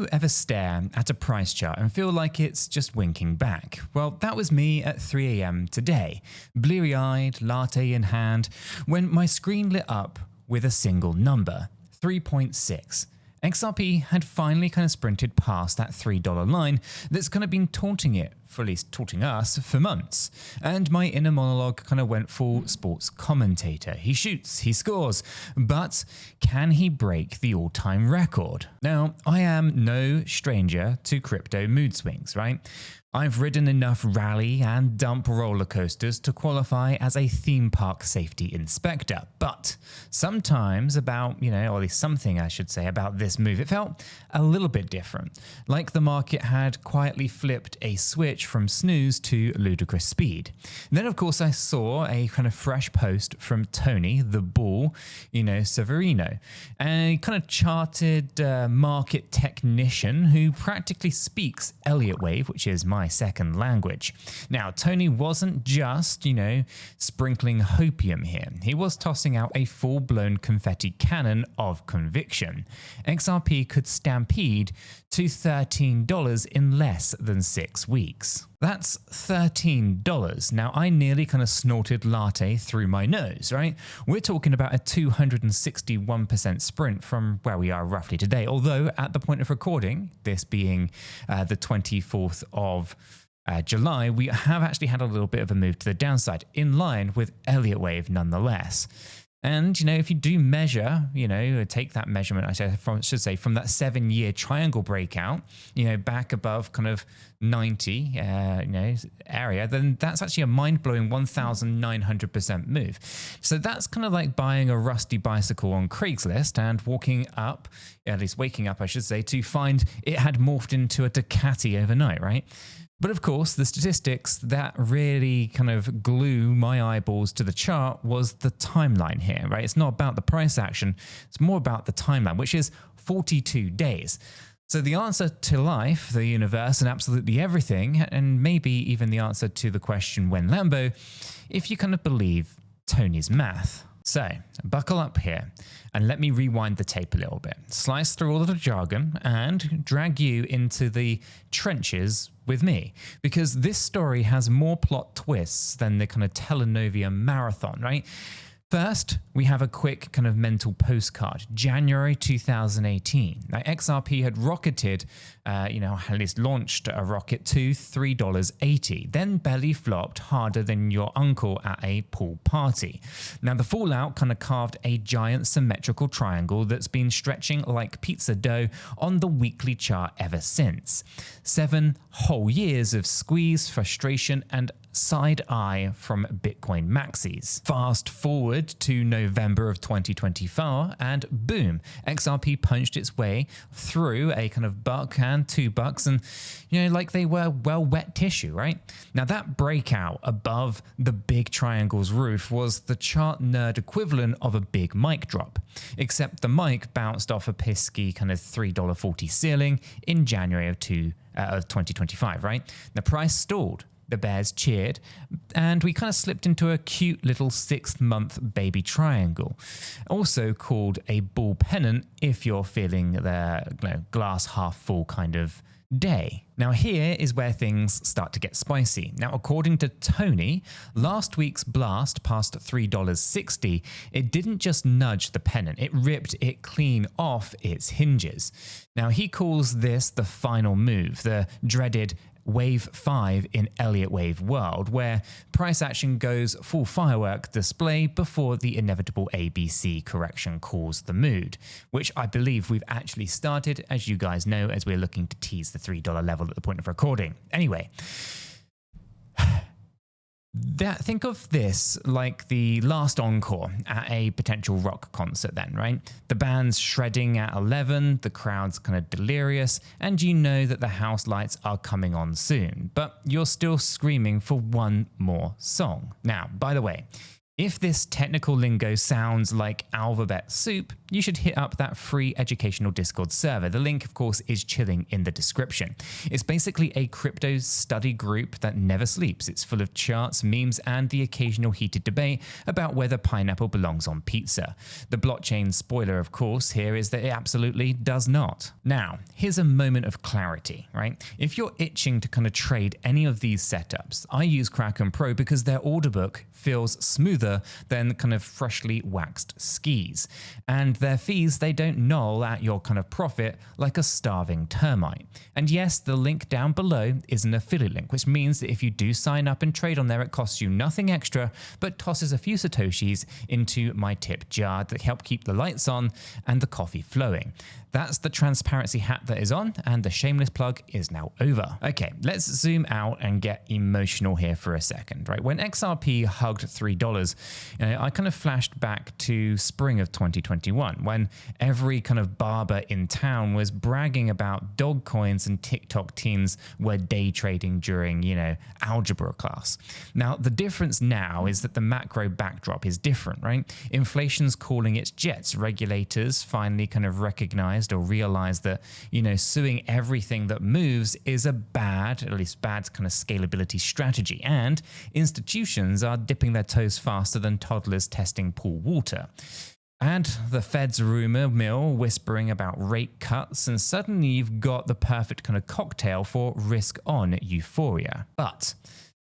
you ever stare at a price chart and feel like it's just winking back? Well, that was me at 3 a.m. today, bleary-eyed, latte in hand, when my screen lit up with a single number, 3.6. XRP had finally kind of sprinted past that $3 line that's kind of been taunting it, for at least taunting us, for months. And my inner monologue kind of went full sports commentator. He shoots, he scores, but can he break the all-time record? Now, I am no stranger to crypto mood swings, right? I've ridden enough rally and dump roller coasters to qualify as a theme park safety inspector. But sometimes about, or at least something I should say about this move, it felt a little bit different. Like the market had quietly flipped a switch from snooze to ludicrous speed. And then of course I saw a kind of fresh post from Tony, the bull, Severino, a kind of chartered market technician who practically speaks Elliott wave, which is my second language. Now, Tony wasn't just, sprinkling hopium here. He was tossing out a full-blown confetti cannon of conviction. XRP could stampede to $13 in less than 6 weeks. That's $13. Now, I nearly kind of snorted latte through my nose, right? We're talking about a 261% sprint from where we are roughly today. Although at the point of recording, this being the 24th of July, we have actually had a little bit of a move to the downside, in line with Elliott wave nonetheless. And, if you do measure, take that measurement, from that 7-year triangle breakout, back above kind of 90, area, then that's actually a mind-blowing 1,900% move. So that's kind of like buying a rusty bicycle on Craigslist and waking up, I should say, to find it had morphed into a Ducati overnight, right? But of course, the statistics that really kind of glue my eyeballs to the chart was the timeline here, right? It's not about the price action, it's more about the timeline, which is 42 days. So the answer to life, the universe, and absolutely everything, and maybe even the answer to the question when Lambo, if you kind of believe Tony's math. So buckle up here and let me rewind the tape a little bit, slice through all of the jargon and drag you into the trenches with me, because this story has more plot twists than the kind of telenovela marathon, right? First, we have a quick kind of mental postcard, January 2018. Now, XRP had rocketed, at least launched a rocket to $3.80, then belly flopped harder than your uncle at a pool party. Now, the fallout kind of carved a giant symmetrical triangle that's been stretching like pizza dough on the weekly chart ever since. 7 whole years of squeeze, frustration, and side eye from Bitcoin maxis. Fast forward to November of 2024 and boom, XRP punched its way through a kind of buck and $2 and, like they were well wet tissue, right? Now that breakout above the big triangle's roof was the chart nerd equivalent of a big mic drop, except the mic bounced off a pesky kind of $3.40 ceiling in January of 2025, right? The price stalled. The bears cheered, and we kind of slipped into a cute little 6-month baby triangle, also called a bull pennant if you're feeling the glass half full kind of day. Now here is where things start to get spicy. Now, according to Tony, last week's blast past $3.60, it didn't just nudge the pennant, it ripped it clean off its hinges. Now he calls this the final move, the dreaded Wave 5 in Elliott wave world, where price action goes full firework display before the inevitable ABC correction calls the mood, which I believe we've actually started, as you guys know, as we're looking to tease the $3 level at the point of recording. Anyway, think of this like the last encore at a potential rock concert then, right? The band's shredding at 11, the crowd's kind of delirious, and you know that the house lights are coming on soon, but you're still screaming for one more song. Now, by the way, If this technical lingo sounds like alphabet soup, you should hit up that free educational Discord server. The link, of course, is chilling in the description. It's basically a crypto study group that never sleeps. It's full of charts, memes, and the occasional heated debate about whether pineapple belongs on pizza. The blockchain spoiler, of course, here is that it absolutely does not. Now, here's a moment of clarity, right? If you're itching to kind of trade any of these setups, I use Kraken Pro because their order book feels smoother than kind of freshly waxed skis. And their fees, they don't gnaw at your kind of profit like a starving termite. And yes, the link down below is an affiliate link, which means that if you do sign up and trade on there, it costs you nothing extra, but tosses a few Satoshis into my tip jar that help keep the lights on and the coffee flowing. That's the transparency hat that is on, and the shameless plug is now over. Okay, let's zoom out and get emotional here for a second, right? When XRP hugged $3, I kind of flashed back to spring of 2021 when every kind of barber in town was bragging about dog coins and TikTok teens were day trading during, algebra class. Now, the difference now is that the macro backdrop is different, right? Inflation's calling its jets. Regulators finally kind of recognized or realized that, suing everything that moves is a bad kind of scalability strategy. And institutions are dipping their toes faster than toddlers testing pool water. Add the Fed's rumor mill whispering about rate cuts, and suddenly you've got the perfect kind of cocktail for risk-on euphoria. But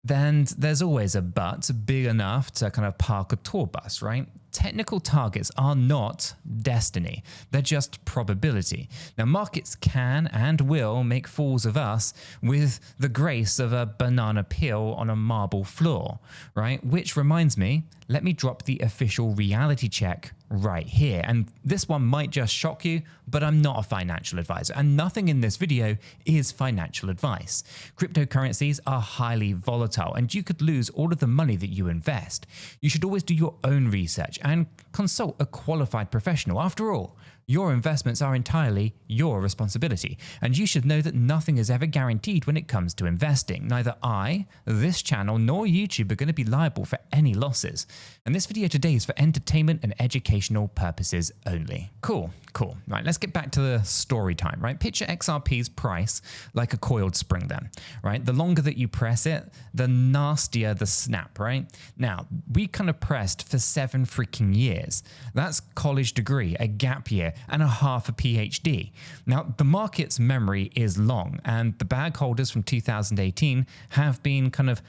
then there's always a but big enough to kind of park a tour bus, right? Technical targets are not destiny. They're just probability. Now, markets can and will make fools of us with the grace of a banana peel on a marble floor, right? Which reminds me, let me drop the official reality check right here. And this one might just shock you, but I'm not a financial advisor, and nothing in this video is financial advice. Cryptocurrencies are highly volatile, and you could lose all of the money that you invest. You should always do your own research and consult a qualified professional. After all, your investments are entirely your responsibility, and you should know that nothing is ever guaranteed when it comes to investing. Neither I, this channel, nor YouTube are going to be liable for any losses. And this video today is for entertainment and educational purposes only. Cool. Right, let's get back to the story time, right? Picture XRP's price like a coiled spring then, right? The longer that you press it, the nastier the snap, right? Now, we kind of pressed for 7 freaking years. That's college degree, a gap year, and a half a PhD. Now, the market's memory is long, and the bag holders from 2018 have been kind of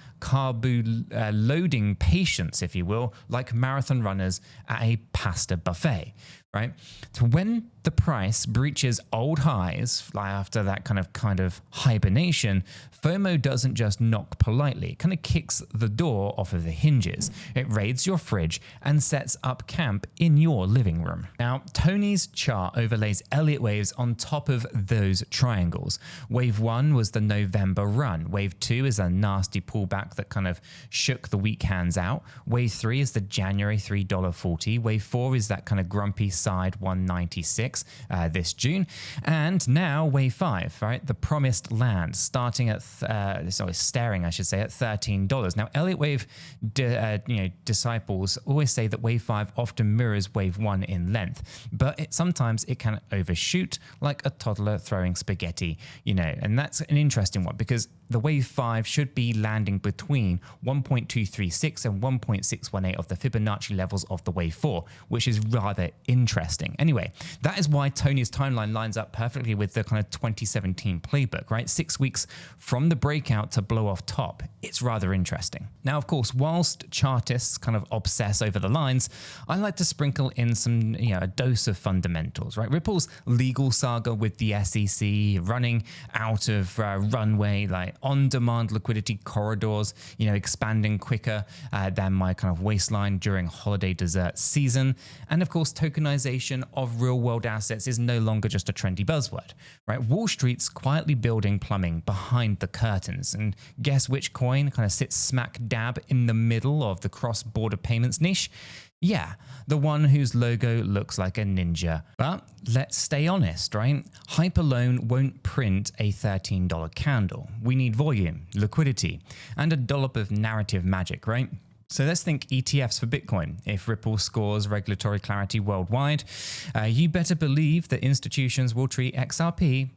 loading patience, if you will, like marathon runners at a pasta buffet, right? So when the price breaches old highs, like after that kind of hibernation, FOMO doesn't just knock politely, it kind of kicks the door off of the hinges. It raids your fridge and sets up camp in your living room. Now, Tony's chart overlays Elliott waves on top of those triangles. Wave 1 was the November run. Wave 2 is a nasty pullback that kind of shook the weak hands out. Wave 3 is the January $3.40. Wave 4 is that kind of grumpy side 196 this June. And now wave 5, right? The promised land starting at, staring, I should say, at $13. Now, Elliott wave disciples always say that wave 5 often mirrors wave 1 in length, but sometimes it can overshoot like a toddler throwing spaghetti, and that's an interesting one because the wave 5 should be landing between 1.236 and 1.618 of the Fibonacci levels of the wave 4, which is rather interesting. Anyway, that is why Tony's timeline lines up perfectly with the kind of 2017 playbook, right? 6 weeks from the breakout to blow off top. It's rather interesting. Now, of course, whilst chartists kind of obsess over the lines, I like to sprinkle in some, a dose of fundamentals, right? Ripple's legal saga with the SEC running out of runway, like on-demand liquidity corridors, expanding quicker than my kind of waistline during holiday dessert season. And of course, tokenization of real-world assets is no longer just a trendy buzzword, right? Wall Street's quietly building plumbing behind the curtains. And guess which coin kind of sits smack dab in the middle of the cross-border payments niche? Yeah, the one whose logo looks like a ninja. But let's stay honest, right? Hype alone won't print a $13 candle. We need volume, liquidity, and a dollop of narrative magic, right? So let's think ETFs for Bitcoin. If Ripple scores regulatory clarity worldwide, you better believe that institutions will treat XRP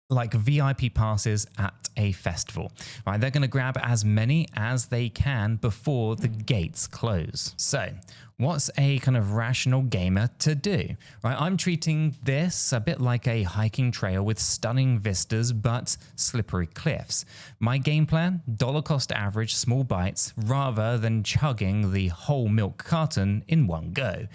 like VIP passes at a festival, right? They're going to grab as many as they can before the gates close. So what's a kind of rational gamer to do, right? I'm treating this a bit like a hiking trail with stunning vistas but slippery cliffs. My game plan, dollar cost average small bites rather than chugging the whole milk carton in one go.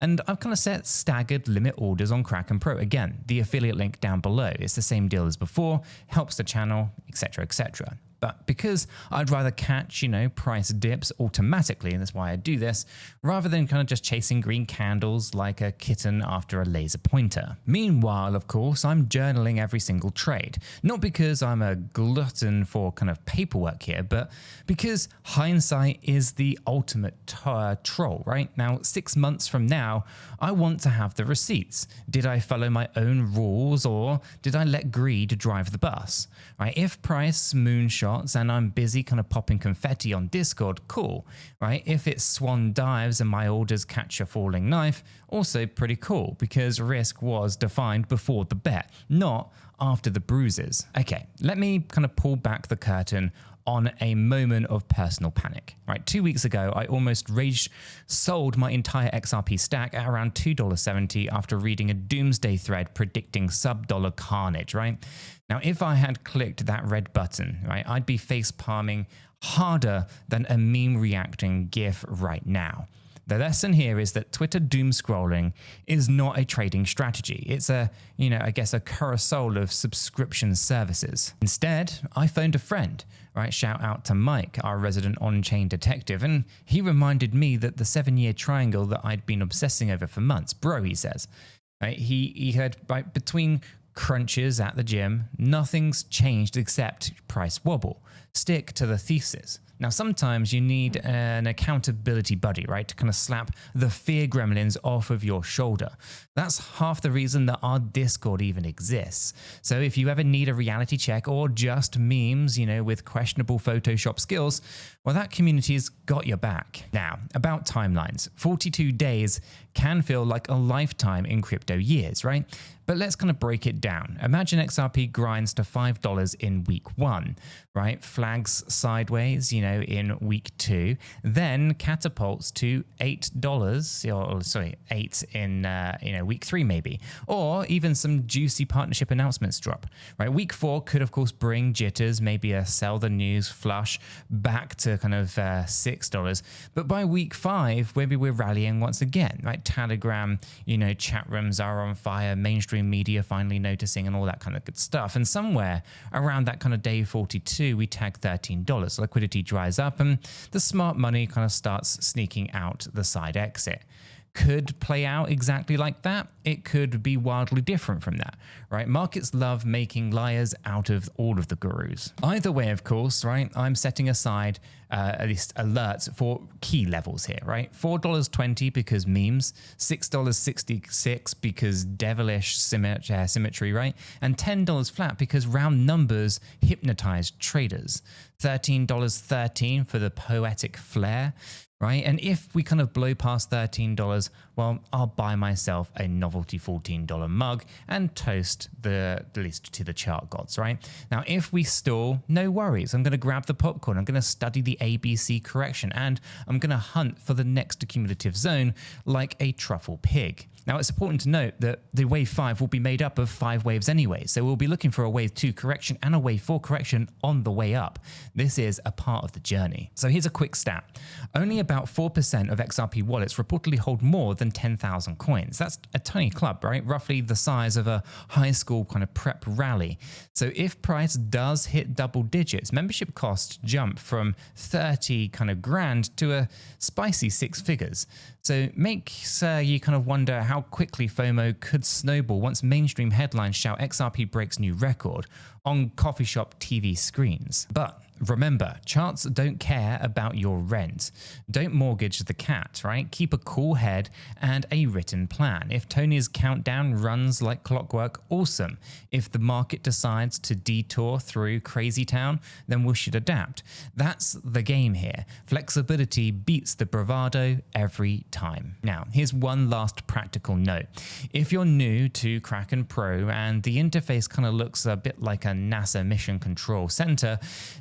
And I've kind of set staggered limit orders on Kraken Pro. Again, the affiliate link down below. It's the same deal as before, helps the channel, etc., etc. But because I'd rather catch, price dips automatically, and that's why I do this, rather than kind of just chasing green candles like a kitten after a laser pointer. Meanwhile, of course, I'm journaling every single trade. Not because I'm a glutton for kind of paperwork here, but because hindsight is the ultimate troll, right? Now, 6 months from now, I want to have the receipts. Did I follow my own rules or did I let greed drive the bus? Right? If price moonshots and I'm busy kind of popping confetti on Discord, cool, right? If it's swan dives and my orders catch a falling knife, also pretty cool because risk was defined before the bet, not after the bruises. Okay, let me kind of pull back the curtain on a moment of personal panic. Right, 2 weeks ago, I almost rage sold my entire XRP stack at around $2.70 after reading a doomsday thread predicting sub-dollar carnage, right? Now, if I had clicked that red button, right, I'd be face palming harder than a meme reacting GIF right now. The lesson here is that Twitter doom scrolling is not a trading strategy. It's a carousel of subscription services. Instead, I phoned a friend, right? Shout out to Mike, our resident on-chain detective, and he reminded me that the 7-year triangle that I'd been obsessing over for months, bro, he says, right? He heard right between crunches at the gym, nothing's changed except price wobble. Stick to the thesis. Now, sometimes you need an accountability buddy, right, to kind of slap the fear gremlins off of your shoulder. That's half the reason that our Discord even exists. So if you ever need a reality check or just memes, with questionable Photoshop skills, well, that community's got your back. Now, about timelines. 42 days can feel like a lifetime in crypto years, right? But let's kind of break it down. Imagine XRP grinds to $5 in week 1, right? Flags sideways, in week 2, then catapults to $8 in week 3 maybe, or even some juicy partnership announcements drop, right? Week 4 could of course bring jitters, maybe a sell the news flush back to kind of $6, but by week 5 maybe we're rallying once again, right? Telegram, chat rooms are on fire, mainstream media finally noticing and all that kind of good stuff. And somewhere around that kind of day 42, we tag $13. Liquidity dries up and the smart money kind of starts sneaking out the side exit. Could play out exactly like that. It could be wildly different from that, right? Markets love making liars out of all of the gurus. Either way, of course, right? I'm setting aside at least alerts for key levels here, right? $4.20 because memes, $6.66 because devilish symmetry, right? And $10 flat because round numbers hypnotize traders. $13.13 for the poetic flair. Right? And if we kind of blow past $13, well, I'll buy myself a novelty $14 mug and toast the least to the chart gods, right? Now, if we stall, no worries. I'm going to grab the popcorn. I'm going to study the ABC correction and I'm going to hunt for the next accumulative zone like a truffle pig. Now, it's important to note that the wave 5 will be made up of 5 waves anyway, so we'll be looking for a wave 2 correction and a wave 4 correction on the way up. This is a part of the journey. So here's a quick stat. Only about 4% of XRP wallets reportedly hold more than 10,000 coins. That's a tiny club, right? Roughly the size of a high school kind of prep rally. So if price does hit double digits, membership costs jump from 30 kind of grand to a spicy 6 figures. So makes you kind of wonder how quickly FOMO could snowball once mainstream headlines shout XRP breaks new record on coffee shop TV screens. But remember, charts don't care about your rent. Don't mortgage the cat, right? Keep a cool head and a written plan. If Tony's countdown runs like clockwork, awesome. If the market decides to detour through crazy town, then we should adapt. That's the game here. Flexibility beats the bravado every time. Now, here's one last practical note. If you're new to Kraken Pro and the interface kind of looks a bit like a NASA mission control center,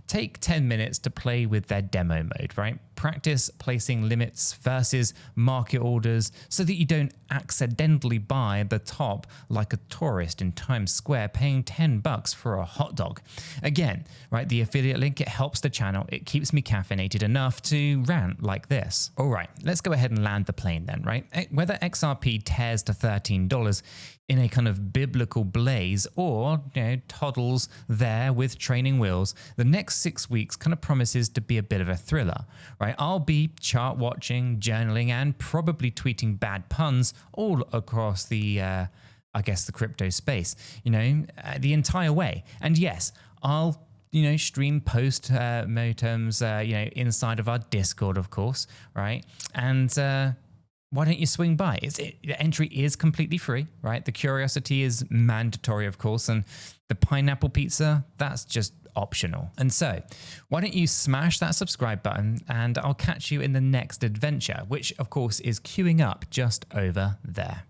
take 10 minutes to play with their demo mode, right? Practice placing limits versus market orders so that you don't accidentally buy the top like a tourist in Times Square paying $10 for a hot dog. Again, right, the affiliate link, it helps the channel. It keeps me caffeinated enough to rant like this. All right, let's go ahead and land the plane then, right? Whether XRP tears to $13 in a kind of biblical blaze or, toddles there with training wheels, the next 6 weeks kind of promises to be a bit of a thriller, right? I'll be chart watching, journaling, and probably tweeting bad puns all across the, the crypto space, the entire way. And yes, I'll stream post motems, inside of our Discord, of course, right? And why don't you swing by? The entry is completely free, right? The curiosity is mandatory, of course, and the pineapple pizza, that's just optional. And so, why don't you smash that subscribe button, and I'll catch you in the next adventure, which, of course, is queuing up just over there.